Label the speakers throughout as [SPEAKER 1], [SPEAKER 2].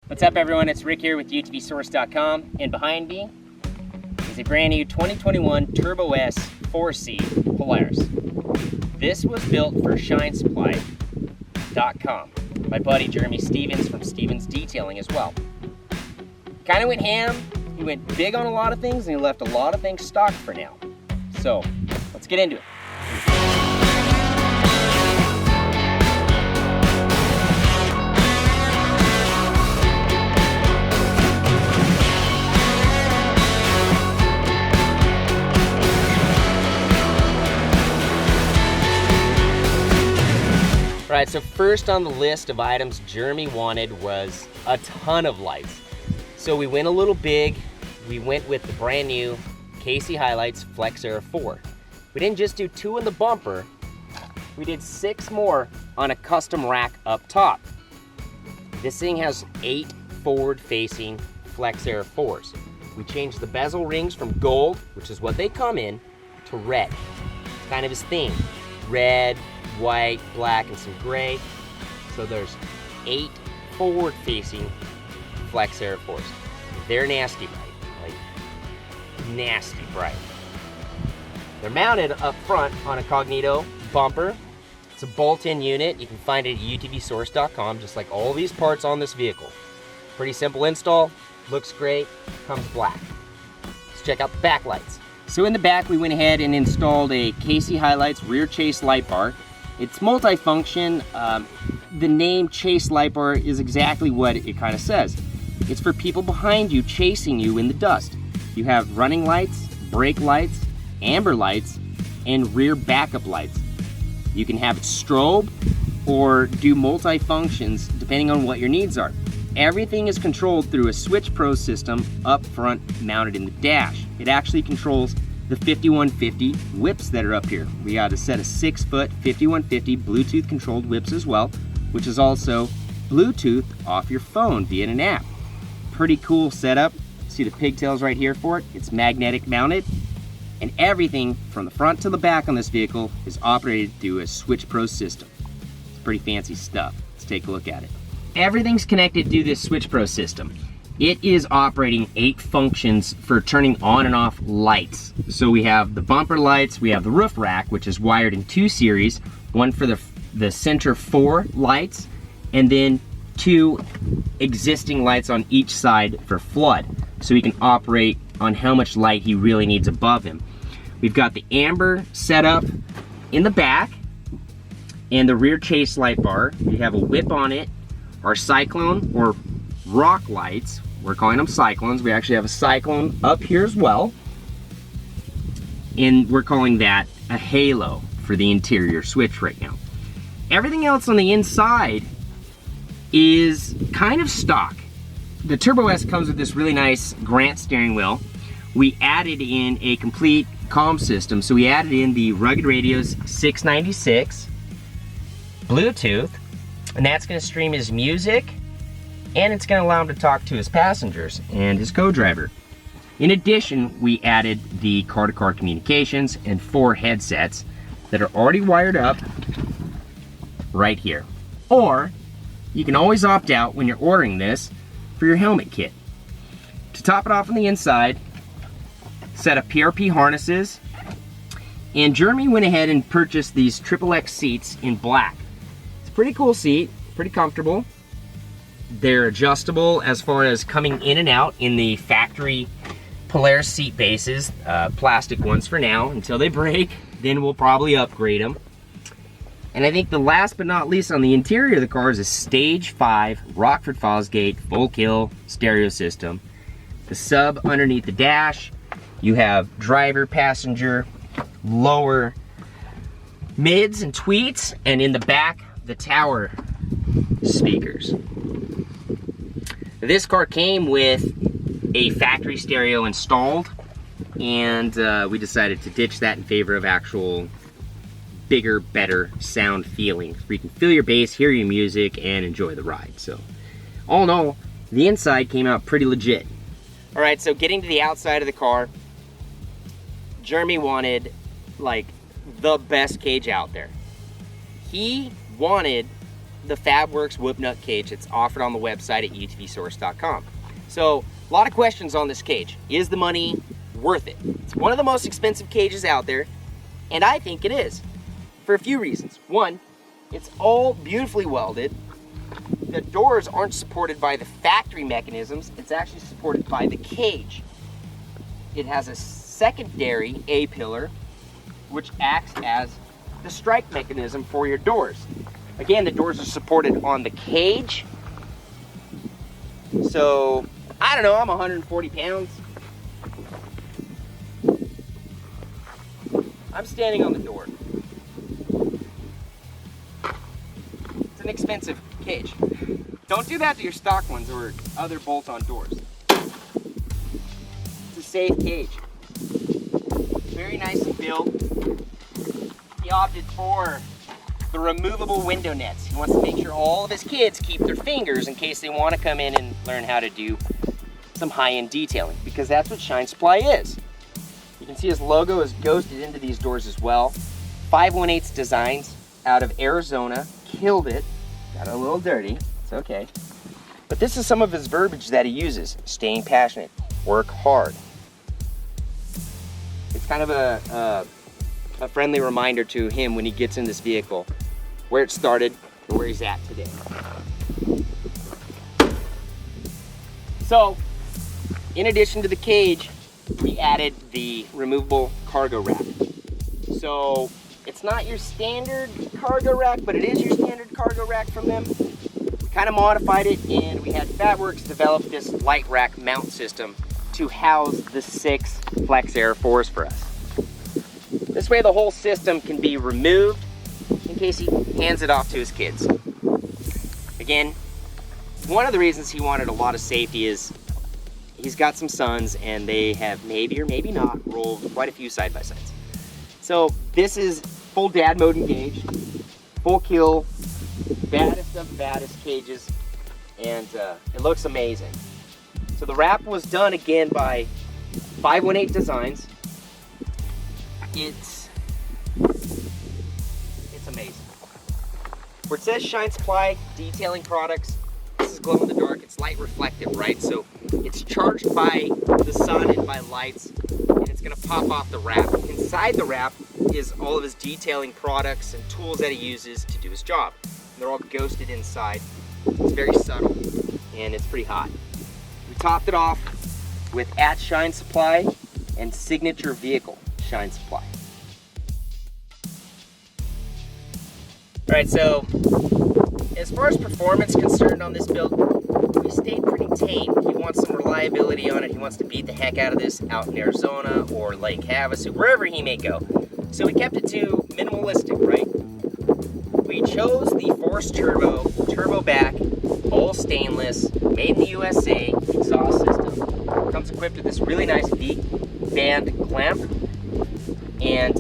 [SPEAKER 1] What's up everyone, it's Rick here with UTVSource.com, and behind me is a brand new 2021 Turbo S 4C Polaris. This was built for ShineSupply.com. My buddy Jeremy Stevens from Stevens Detailing as well. Kind of went ham, he went big on a lot of things, and he left a lot of things stock for now. So, let's get into it. All right, so first on the list of items Jeremy wanted was a ton of lights. So we went a little big. We went with the brand new KC Highlights Flex Air 4. We didn't just do 2 in the bumper, we did 6 more on a custom rack up top. This thing has 8 forward-facing Flex Air 4s. We changed the bezel rings from gold, which is what they come in, to red. It's kind of his theme. Red, white, black, and some gray. So there's 8 forward-facing Flex Air 4s. They're nasty bright, like nasty bright. They're mounted up front on a Cognito bumper. It's a bolt-in unit. You can find it at UTVSource.com, just like all these parts on this vehicle. Pretty simple install, looks great, comes black. Let's check out the back lights. So in the back, we went ahead and installed a KC Highlights rear chase light bar. It's multi-function. The name chase light bar is exactly what it kind of says. It's for people behind you chasing you in the dust. You have running lights, brake lights, amber lights, and rear backup lights. You can have it strobe or do multi-functions depending on what your needs are. Everything is controlled through a Switch Pro system up front mounted in the dash. It actually controls the 5150 whips that are up here. We got a set of 6-foot 5150 Bluetooth controlled whips as well, which is also Bluetooth off your phone via an app. Pretty cool setup. See the pigtails right here for it? It's magnetic mounted, and everything from the front to the back on this vehicle is operated through a Switch Pro system. It's pretty fancy stuff. Let's take a look at it. Everything's connected to this Switch Pro system. It is operating 8 functions for turning on and off lights. So we have the bumper lights, we have the roof rack, which is wired in 2 series, one for the center 4 lights, and then 2 existing lights on each side for flood. So he can operate on how much light he really needs above him. We've got the amber setup in the back and the rear chase light bar. We have a whip on it. Our cyclone or rock lights, we're calling them cyclones. We actually have a cyclone up here as well. And we're calling that a halo for the interior switch right now. Everything else on the inside is kind of stock. The Turbo S comes with this really nice Grant steering wheel. We added in a complete comm system. So we added in the Rugged Radios 696, Bluetooth, and that's gonna stream his music, and it's gonna allow him to talk to his passengers and his co-driver. In addition, we added the car-to-car communications and 4 headsets that are already wired up right here. Or you can always opt out when you're ordering this for your helmet kit. To top it off on the inside, set of PRP harnesses, and Jeremy went ahead and purchased these XXX seats in black. It's a pretty cool seat, pretty comfortable. They're adjustable as far as coming in and out in the factory Polaris seat bases, plastic ones for now until they break, then we'll probably upgrade them. And I think the last but not least on the interior of the car is a Stage 5 Rockford Fosgate full kill stereo system. The sub underneath the dash, you have driver, passenger, lower mids and tweets, and in the back, the tower speakers. This car came with a factory stereo installed, and we decided to ditch that in favor of actual bigger, better sound feeling, where you can feel your bass, hear your music, and enjoy the ride. So, all in all, the inside came out pretty legit. All right, so getting to the outside of the car, Jeremy wanted like the best cage out there. He wanted the FabWorks whoop nut cage that's offered on the website at utvsource.com. So a lot of questions on this cage. Is the money worth it? It's one of the most expensive cages out there, and I think it is for a few reasons. One, it's all beautifully welded. The doors aren't supported by the factory mechanisms, it's actually supported by the cage. It has a secondary A-pillar, which acts as the strike mechanism for your doors. Again, the doors are supported on the cage. So, I don't know, I'm 140 pounds. I'm standing on the door. It's an expensive cage. Don't do that to your stock ones or other bolt-on doors. It's a safe cage. Very nicely built. He opted for the removable window nets. He wants to make sure all of his kids keep their fingers in case they want to come in and learn how to do some high-end detailing, because that's what Shine Supply is. You can see his logo is ghosted into these doors as well. 5/1/8 designs out of Arizona. Killed it. Got a little dirty. It's okay. But this is some of his verbiage that he uses. Staying passionate. Work hard. It's kind of a friendly reminder to him when he gets in this vehicle, where it started and where he's at today. So, in addition to the cage, we added the removable cargo rack. So, it's not your standard cargo rack, but it is your standard cargo rack from them. We kind of modified it, and we had FabWorks develop this light rack mount system to house the 6 FlexAir 4s for us. This way the whole system can be removed in case he hands it off to his kids. Again, one of the reasons he wanted a lot of safety is he's got some sons and they have maybe or maybe not rolled quite a few side-by-sides. So this is full dad mode engaged, full kill, baddest of baddest cages, and it looks amazing. So the wrap was done again by 5/1/8 Designs. It's amazing. Where it says Shine Supply Detailing Products, this is glow in the dark. It's light reflective, right? So it's charged by the sun and by lights, and it's gonna pop off the wrap. Inside the wrap is all of his detailing products and tools that he uses to do his job. And they're all ghosted inside. It's very subtle, and it's pretty hot. We topped it off with at Shine Supply and signature vehicle Shine Supply. All right, so as far as performance concerned on this build, we stayed pretty tame. He wants some reliability on it. He wants to beat the heck out of this out in Arizona or Lake Havasu, wherever he may go. So we kept it to minimalistic, right? We chose the Force turbo back, all stainless, made in the USA exhaust system. Comes equipped with this really nice V-band clamp, and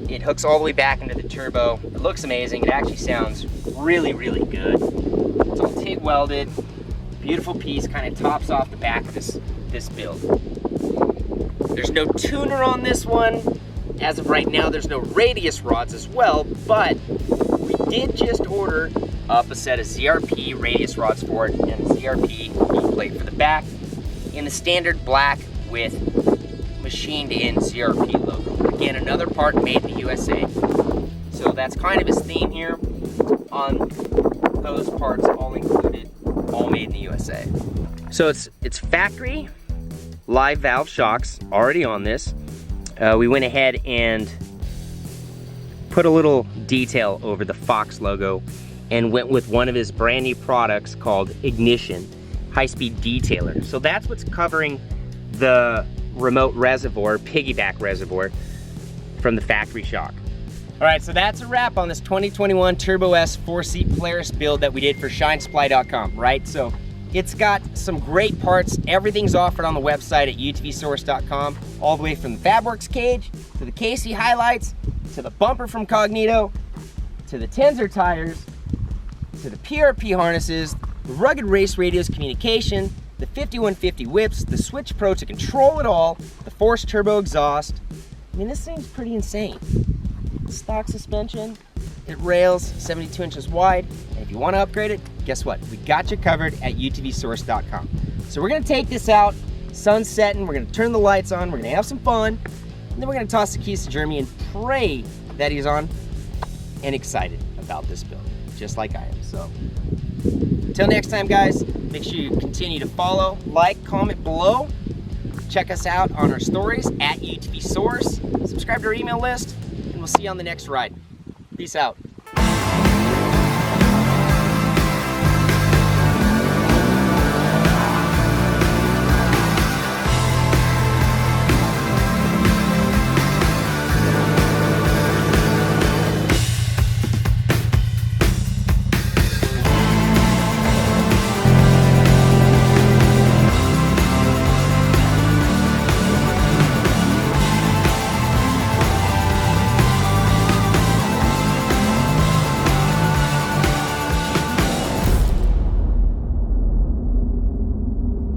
[SPEAKER 1] it hooks all the way back into the turbo. It looks amazing. It actually sounds really, really good. It's all TIG welded. Beautiful piece, kind of tops off the back of this build. There's no tuner on this one. As of right now, there's no radius rods as well, but we did just order up a set of ZRP radius rods for it and a ZRP full plate for the back in the standard black with machined in ZRP logo. Again, another part made in the USA. So that's kind of his theme here on those parts, all included, all made in the USA. So it's factory live valve shocks already on this. We went ahead and put a little detail over the Fox logo and went with one of his brand new products called Ignition high-speed detailer. So that's what's covering the remote reservoir, piggyback reservoir from the factory shock. All right, so that's a wrap on this 2021 Turbo S 4-seat Polaris build that we did for ShineSupply.com, right? So it's got some great parts. Everything's offered on the website at utvsource.com, all the way from the FabWorks cage, to the KC highlights, to the bumper from Cognito, to the Tensor tires, to the PRP harnesses, the rugged race radios communication, the 5150 whips, the Switch Pro to control it all, the Force turbo exhaust. I mean, this thing's pretty insane. Stock suspension, It rails 72 inches wide. And if you want to upgrade it, guess what? We got you covered at utvsource.com. So we're gonna take this out, sun's setting, we're gonna turn the lights on, we're gonna have some fun, and then we're gonna toss the keys to Jeremy and pray that he's on and excited about this build, just like I am. So until next time, guys, make sure you continue to follow, like, comment below. Check us out on our stories at UTV Source. Subscribe to our email list, and we'll see you on the next ride. Peace out.